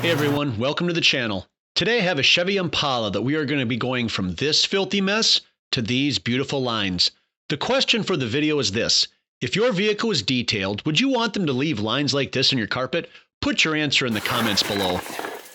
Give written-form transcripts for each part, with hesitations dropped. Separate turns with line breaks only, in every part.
Hey everyone, welcome to the channel. Today I have a Chevy Impala that we are going to be going from this filthy mess to these beautiful lines. The question for the video is this: if your vehicle is detailed, would you want them to leave lines like this in your carpet? Put your answer in the comments below.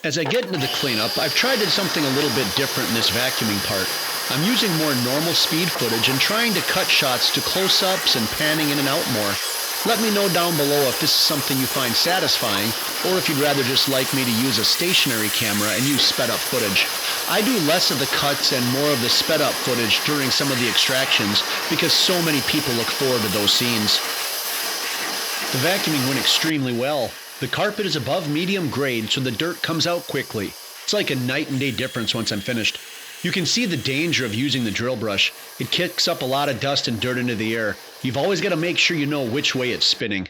As I get into the cleanup, I've tried something a little bit different in this vacuuming part. I'm using more normal speed footage and trying to cut shots to close-ups and panning in and out more. Let me know down below if this is something you find satisfying, or if you'd rather just like me to use a stationary camera and use sped-up footage. I do less of the cuts and more of the sped-up footage during some of the extractions because so many people look forward to those scenes. The vacuuming went extremely well. The carpet is above medium grade, so the dirt comes out quickly. It's like a night and day difference once I'm finished. You can see the danger of using the drill brush. It kicks up a lot of dust and dirt into the air. You've always got to make sure you know which way it's spinning.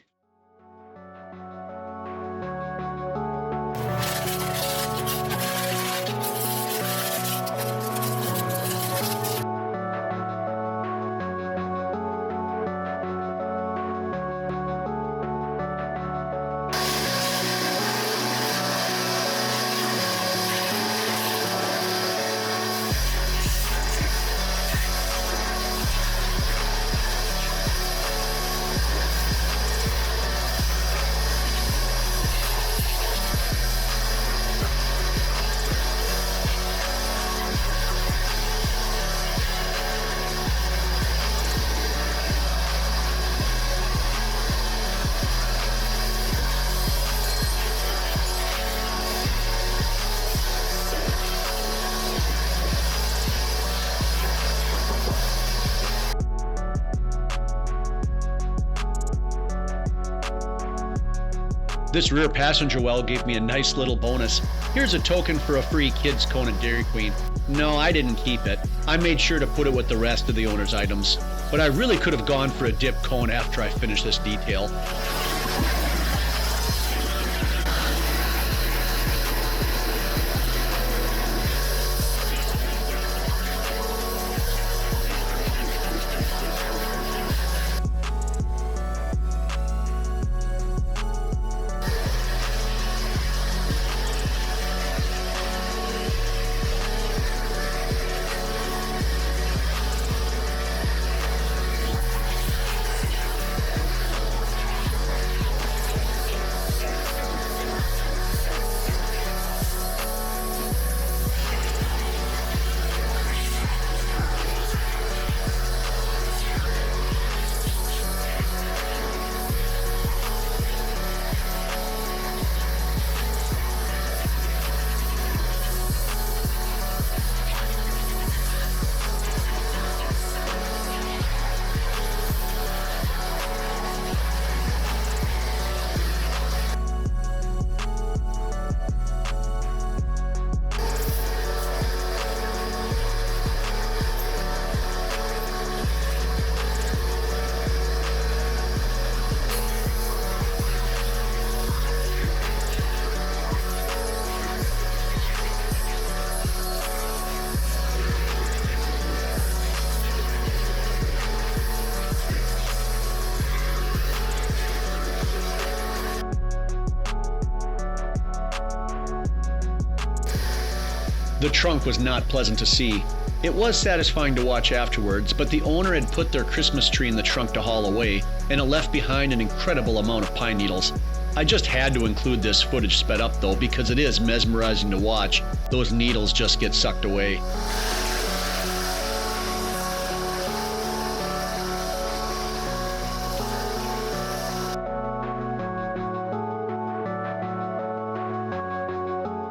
This rear passenger well gave me a nice little bonus. Here's a token for a free kids cone at Dairy Queen. No, I didn't keep it. I made sure to put it with the rest of the owner's items. But I really could have gone for a dip cone after I finished this detail. The trunk was not pleasant to see. It was satisfying to watch afterwards, but the owner had put their Christmas tree in the trunk to haul away, and it left behind an incredible amount of pine needles. I just had to include this footage sped up though, because it is mesmerizing to watch. Those needles just get sucked away.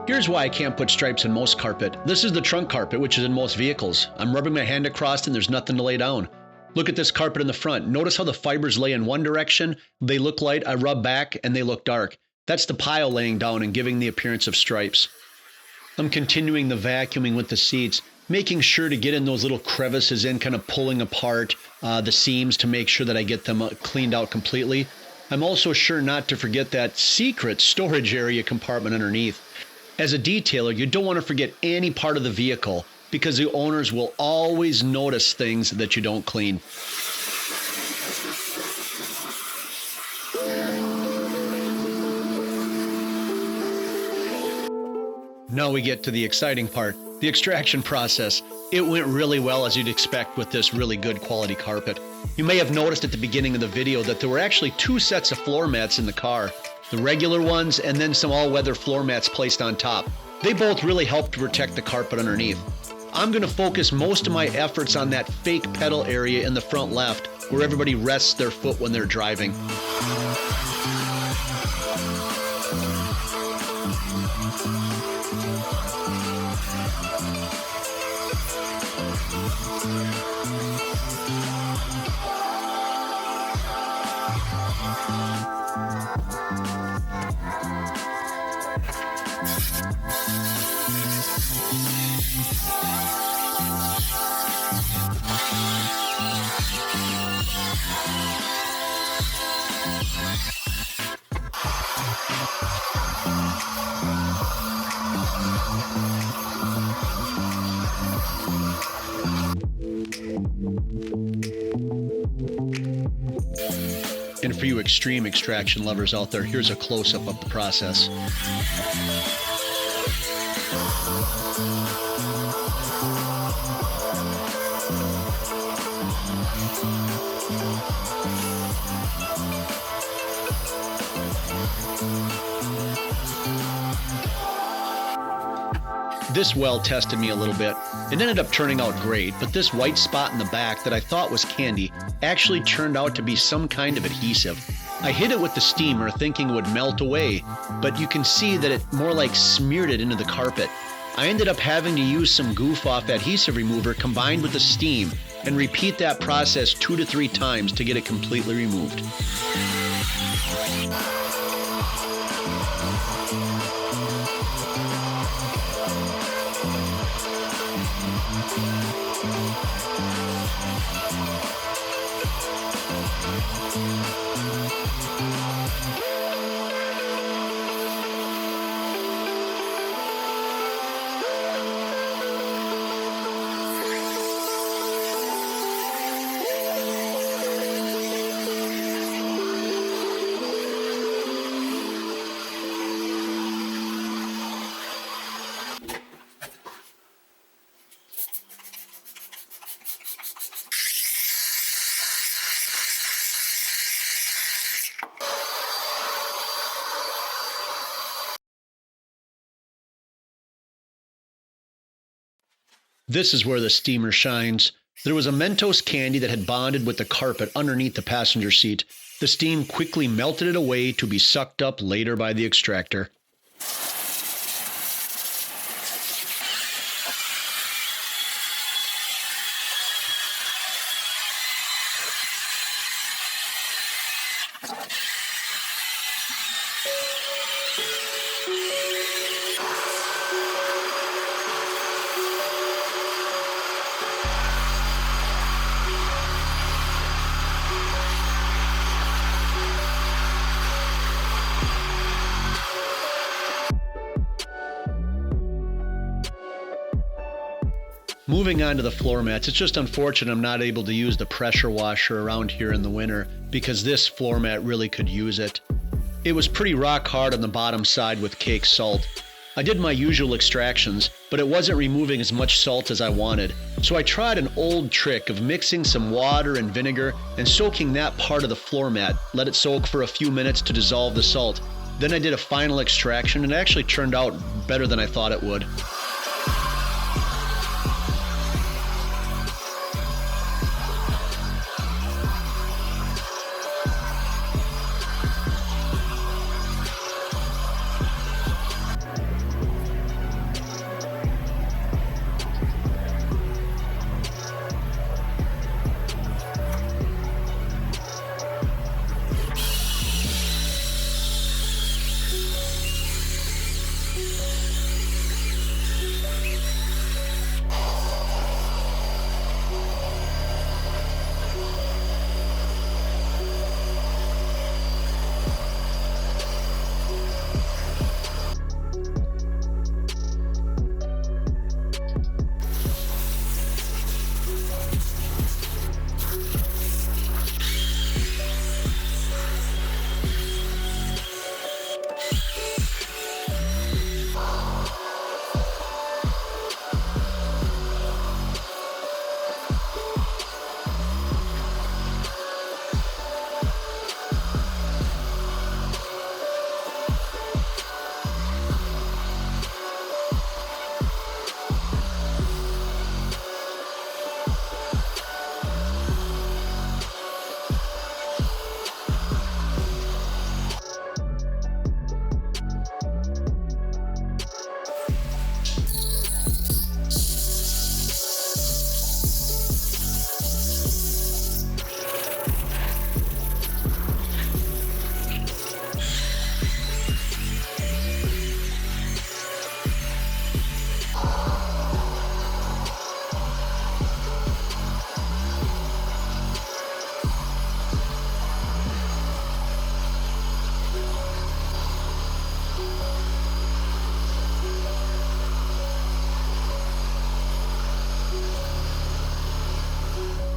Here's why I can't put stripes in most carpet. This is the trunk carpet, which is in most vehicles. I'm rubbing my hand across and there's nothing to lay down. Look at this carpet in the front. Notice how the fibers lay in one direction. They look light. I rub back and they look dark. That's the pile laying down and giving the appearance of stripes. I'm continuing the vacuuming with the seats, making sure to get in those little crevices in, kind of pulling apart the seams to make sure that I get them cleaned out completely. I'm also sure not to forget that secret storage area compartment underneath. As a detailer, you don't want to forget any part of the vehicle because the owners will always notice things that you don't clean. Now we get to the exciting part, the extraction process. It went really well, as you'd expect with this really good quality carpet. You may have noticed at the beginning of the video that there were actually two sets of floor mats in the car, the regular ones and then some all-weather floor mats placed on top. They both really help to protect the carpet underneath. I'm going to focus most of my efforts on that fake pedal area in the front left where everybody rests their foot when they're driving. And for you extreme extraction lovers out there, here's a close-up of the process. This well tested me a little bit. It ended up turning out great, but this white spot in the back that I thought was candy actually turned out to be some kind of adhesive. I hit it with the steamer thinking it would melt away, but you can see that it more like smeared it into the carpet. I ended up having to use some goof-off adhesive remover combined with the steam and repeat that process 2 to 3 times to get it completely removed. This is where the steamer shines. There was a Mentos candy that had bonded with the carpet underneath the passenger seat. The steam quickly melted it away to be sucked up later by the extractor. Moving on to the floor mats, it's just unfortunate I'm not able to use the pressure washer around here in the winter because this floor mat really could use it. It was pretty rock hard on the bottom side with cake salt. I did my usual extractions, but it wasn't removing as much salt as I wanted. So I tried an old trick of mixing some water and vinegar and soaking that part of the floor mat, let it soak for a few minutes to dissolve the salt. Then I did a final extraction and it actually turned out better than I thought it would.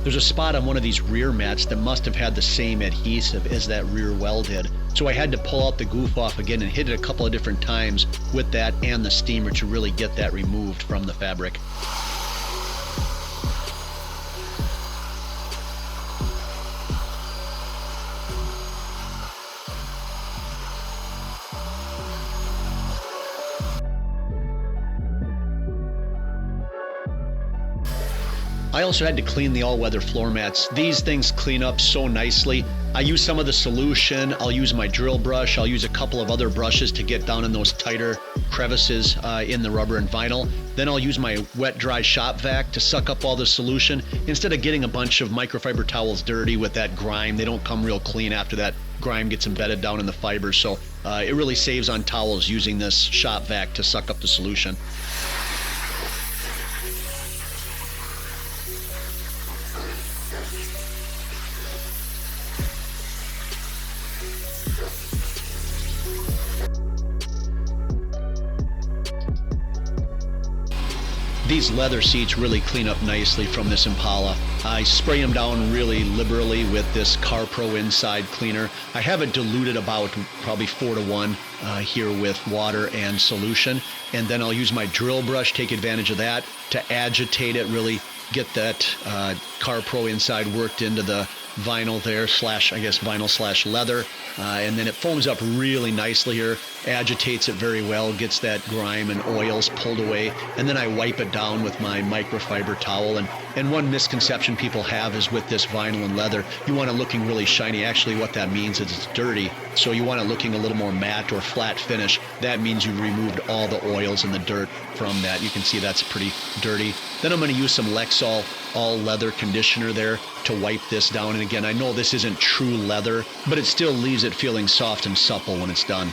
there's a spot on one of these rear mats that must have had the same adhesive as that rear well did. So I had to pull out the goof off again and hit it a couple of different times with that and the steamer to really get that removed from the fabric. I also had to clean the all-weather floor mats. These things clean up so nicely. I use some of the solution, I'll use my drill brush, I'll use a couple of other brushes to get down in those tighter crevices in the rubber and vinyl. Then I'll use my wet dry shop vac to suck up all the solution. Instead of getting a bunch of microfiber towels dirty with that grime, they don't come real clean after that grime gets embedded down in the fibers. So it really saves on towels using this shop vac to suck up the solution. These leather seats really clean up nicely from this Impala. I spray them down really liberally with this CarPro inside cleaner. I have it diluted about probably 4 to 1 here with water and solution. And then I'll use my drill brush, take advantage of that to agitate it, really get that CarPro inside worked into the vinyl there, vinyl slash leather. And then it foams up really nicely here, agitates it very well, gets that grime and oils pulled away, and then I wipe it down with my microfiber towel. And one misconception people have is with this vinyl and leather, you want it looking really shiny. Actually, what that means is it's dirty, so you want it looking a little more matte or flat finish. That means you removed all the oils and the dirt from that. You can see that's pretty dirty. Then I'm going to use some Lexol all leather conditioner there to wipe this down. And again, I know this isn't true leather, but it still leaves it feeling soft and supple when it's done.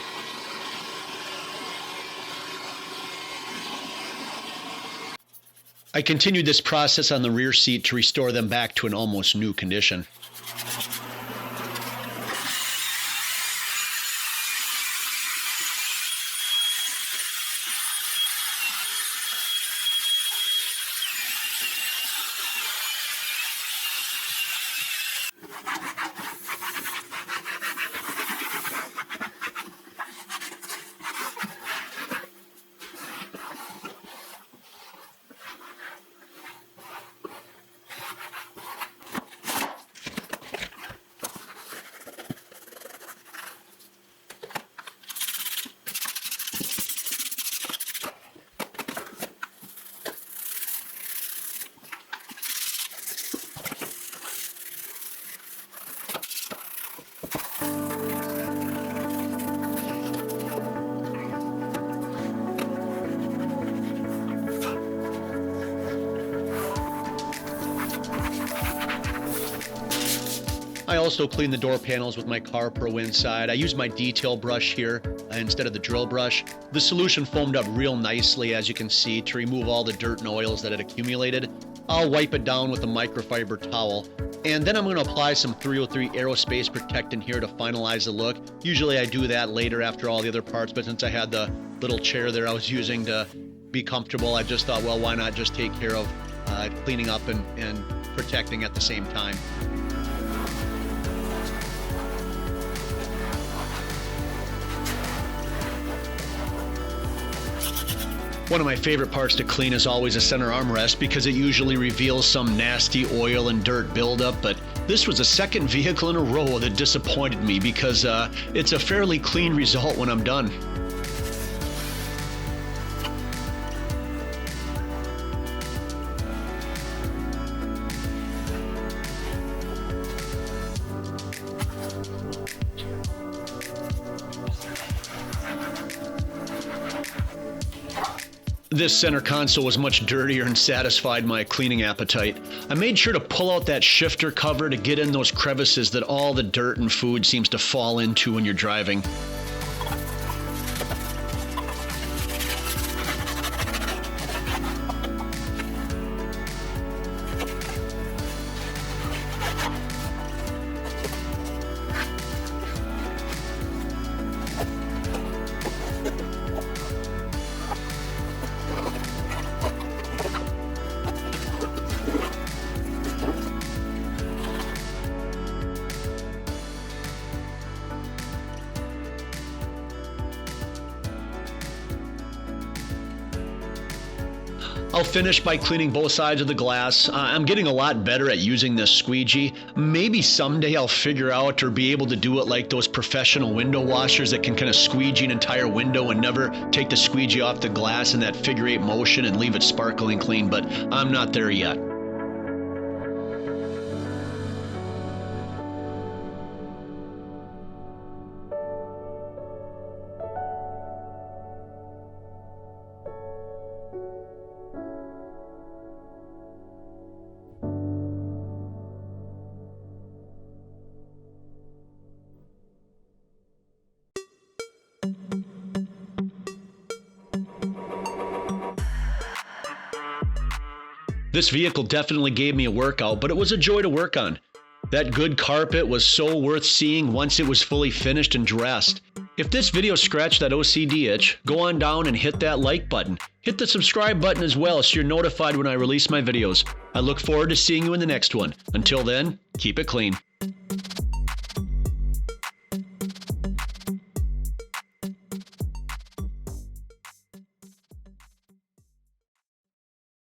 I continued this process on the rear seat to restore them back to an almost new condition. I also clean the door panels with my CarPro inside. I use my detail brush here instead of the drill brush. The solution foamed up real nicely, as you can see, to remove all the dirt and oils that had accumulated. I'll wipe it down with a microfiber towel. And then I'm going to apply some 303 aerospace protectant here to finalize the look. Usually I do that later after all the other parts, but since I had the little chair there I was using to be comfortable, I just thought, well, why not just take care of cleaning up and protecting at the same time. One of my favorite parts to clean is always a center armrest because it usually reveals some nasty oil and dirt buildup, but this was the second vehicle in a row that disappointed me because it's a fairly clean result when I'm done. This center console was much dirtier and satisfied my cleaning appetite. I made sure to pull out that shifter cover to get in those crevices that all the dirt and food seems to fall into when you're driving. I'll finish by cleaning both sides of the glass. I'm getting a lot better at using this squeegee. Maybe someday I'll figure out or be able to do it like those professional window washers that can kind of squeegee an entire window and never take the squeegee off the glass in that figure 8 motion and leave it sparkling clean, but I'm not there yet. This vehicle definitely gave me a workout, but it was a joy to work on. That good carpet was so worth seeing once it was fully finished and dressed. If this video scratched that OCD itch, go on down and hit that like button. Hit the subscribe button as well so you're notified when I release my videos. I look forward to seeing you in the next one. Until then, keep it clean.